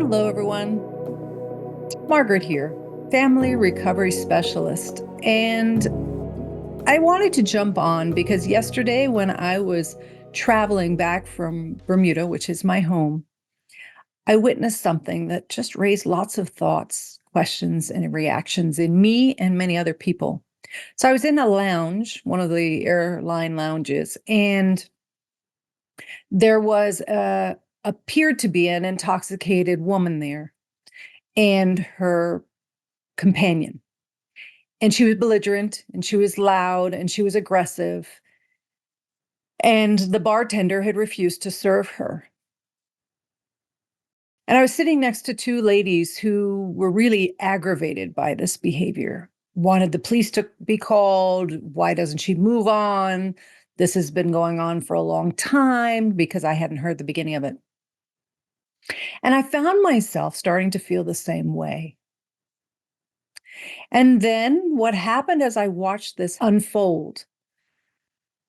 Hello, everyone. Margaret here, family recovery specialist. And I wanted to jump on because yesterday, when I was traveling back from Bermuda, which is my home, I witnessed something that just raised lots of thoughts, questions, and reactions in me and many other people. So I was in a lounge, one of the airline lounges, and there was appeared to be an intoxicated woman there and her companion. And she was belligerent and she was loud and she was aggressive. And the bartender had refused to serve her. And I was sitting next to two ladies who were really aggravated by this behavior, wanted the police to be called. Why doesn't she move on? This has been going on for a long time because I hadn't heard the beginning of it. And I found myself starting to feel the same way. And then what happened as I watched this unfold,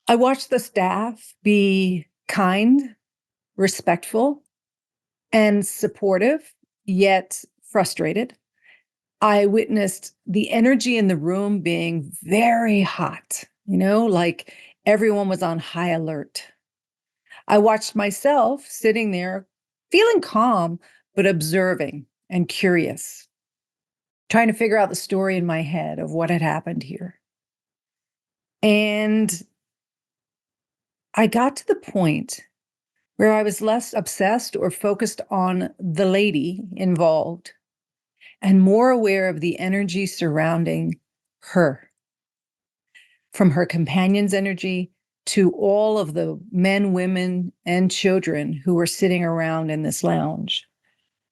I watched the staff be kind, respectful, and supportive, yet frustrated. I witnessed the energy in the room being very hot, like everyone was on high alert. I watched myself sitting there feeling calm, but observing and curious, trying to figure out the story in my head of what had happened here. And I got to the point where I was less obsessed or focused on the lady involved and more aware of the energy surrounding her, from her companion's energy to all of the men, women, and children who were sitting around in this lounge,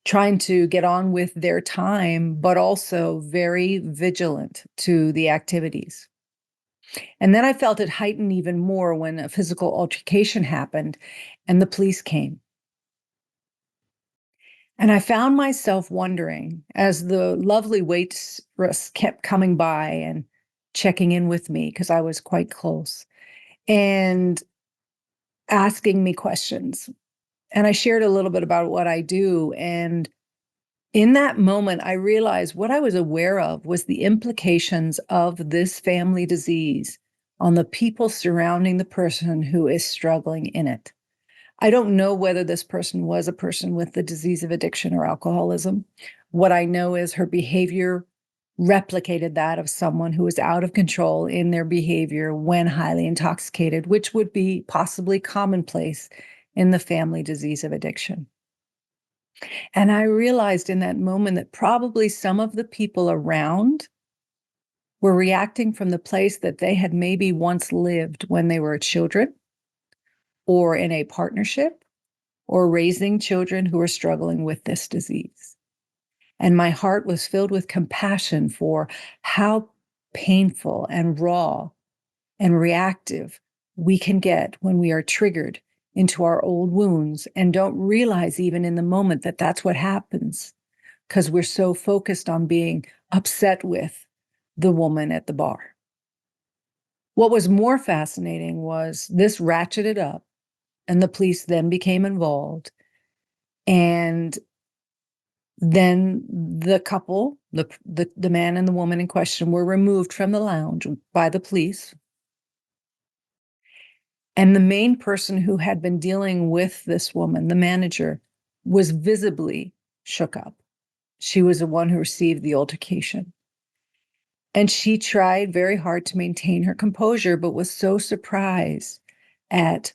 trying to get on with their time, but also very vigilant to the activities. And then I felt it heighten even more when a physical altercation happened and the police came. And I found myself wondering, as the lovely waitress kept coming by and checking in with me, because I was quite close, and asking me questions. And I shared a little bit about what I do. And in that moment, I realized what I was aware of was the implications of this family disease on the people surrounding the person who is struggling in it. I don't know whether this person was a person with the disease of addiction or alcoholism. What I know is her behavior replicated that of someone who was out of control in their behavior when highly intoxicated, which would be possibly commonplace in the family disease of addiction. And I realized in that moment that probably some of the people around were reacting from the place that they had maybe once lived when they were children or in a partnership or raising children who are struggling with this disease. And my heart was filled with compassion for how painful and raw and reactive we can get when we are triggered into our old wounds and don't realize even in the moment that that's what happens because we're so focused on being upset with the woman at the bar. What was more fascinating was this ratcheted up and the police then became involved. And then the couple, the man and the woman in question, were removed from the lounge by the police. And the main person who had been dealing with this woman, the manager, was visibly shook up. She was the one who received the altercation. And she tried very hard to maintain her composure, but was so surprised at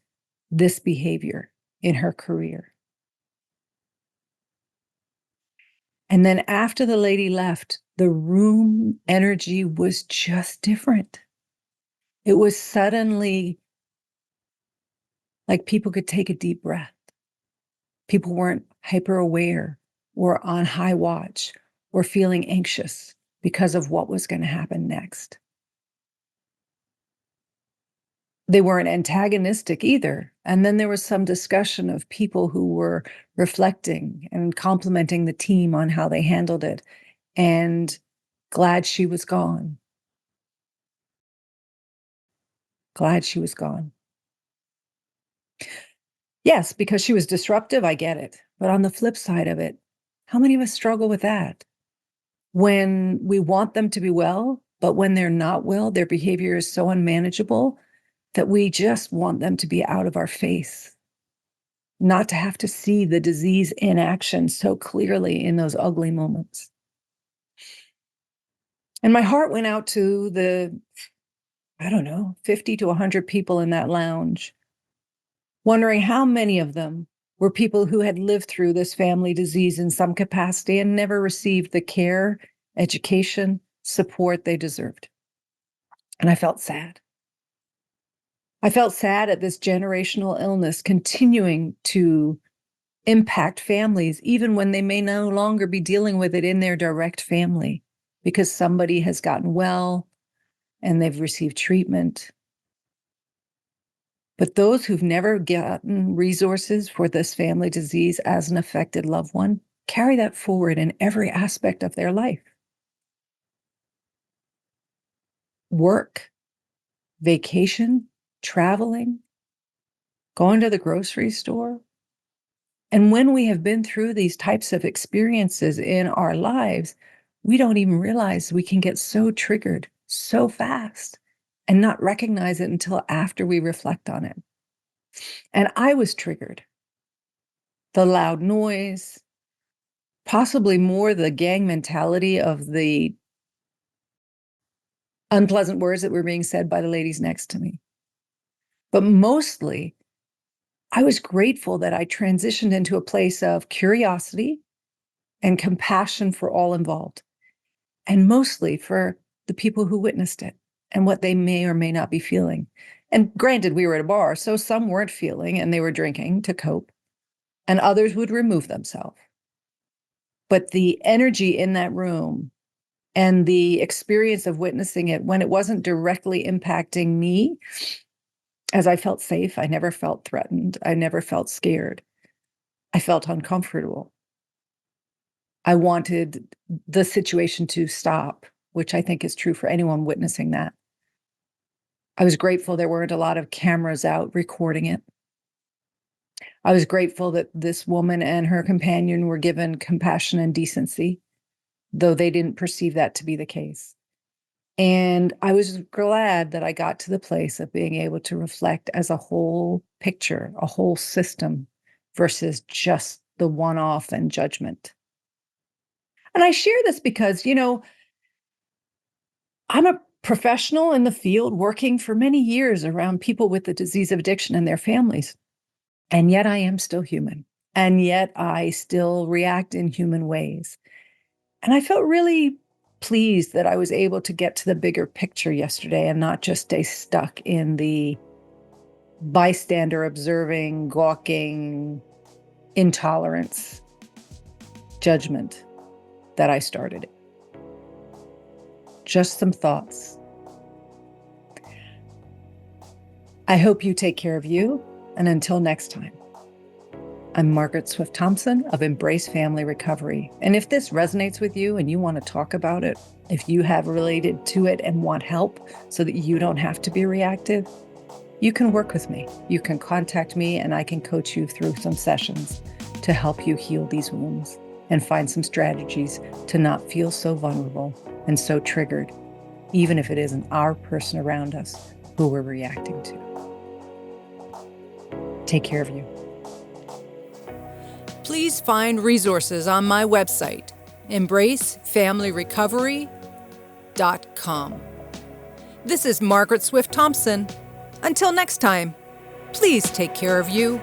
this behavior in her career. And then after the lady left, the room energy was just different. It was suddenly like people could take a deep breath. People weren't hyper aware or on high watch or feeling anxious because of what was going to happen next. They weren't antagonistic either. And then there was some discussion of people who were reflecting and complimenting the team on how they handled it and glad she was gone. Glad she was gone. Yes, because she was disruptive, I get it. But on the flip side of it, How many of us struggle with that? When we want them to be well, but when they're not well, their behavior is so unmanageable that we just want them to be out of our face, not to have to see the disease in action so clearly in those ugly moments. And my heart went out to the, I don't know, 50 to 100 people in that lounge, wondering how many of them were people who had lived through this family disease in some capacity and never received the care, education, support they deserved. And I felt sad. I felt sad at this generational illness continuing to impact families, even when they may no longer be dealing with it in their direct family, because somebody has gotten well and they've received treatment. But those who've never gotten resources for this family disease as an affected loved one carry that forward in every aspect of their life. Work, vacation, traveling, going to the grocery store. And when we have been through these types of experiences in our lives, we don't even realize we can get so triggered so fast and not recognize it until after we reflect on it. And I was triggered. The loud noise, possibly more the gang mentality of the unpleasant words that were being said by the ladies next to me. But mostly, I was grateful that I transitioned into a place of curiosity and compassion for all involved, and mostly for the people who witnessed it and what they may or may not be feeling. And granted, we were at a bar, so some weren't feeling and they were drinking to cope, and others would remove themselves. But the energy in that room and the experience of witnessing it when it wasn't directly impacting me, as I felt safe, I never felt threatened, I never felt scared. I felt uncomfortable. I wanted the situation to stop, which I think is true for anyone witnessing that. I was grateful there weren't a lot of cameras out recording it. I was grateful that this woman and her companion were given compassion and decency, though they didn't perceive that to be the case. And I was glad that I got to the place of being able to reflect as a whole picture, a whole system, versus just the one-off and judgment. And I share this because, I'm a professional in the field working for many years around people with the disease of addiction and their families. And yet I am still human. And yet I still react in human ways. And I felt really pleased that I was able to get to the bigger picture yesterday and not just stay stuck in the bystander observing, gawking, intolerance, judgment that I started. Just some thoughts. I hope you take care of you, and until next time. I'm Margaret Swift Thompson of Embrace Family Recovery. And if this resonates with you and you want to talk about it, if you have related to it and want help so that you don't have to be reactive, you can work with me. You can contact me and I can coach you through some sessions to help you heal these wounds and find some strategies to not feel so vulnerable and so triggered, even if it isn't our person around us who we're reacting to. Take care of you. Please find resources on my website, embracefamilyrecovery.com. This is Margaret Swift Thompson. Until next time, please take care of you.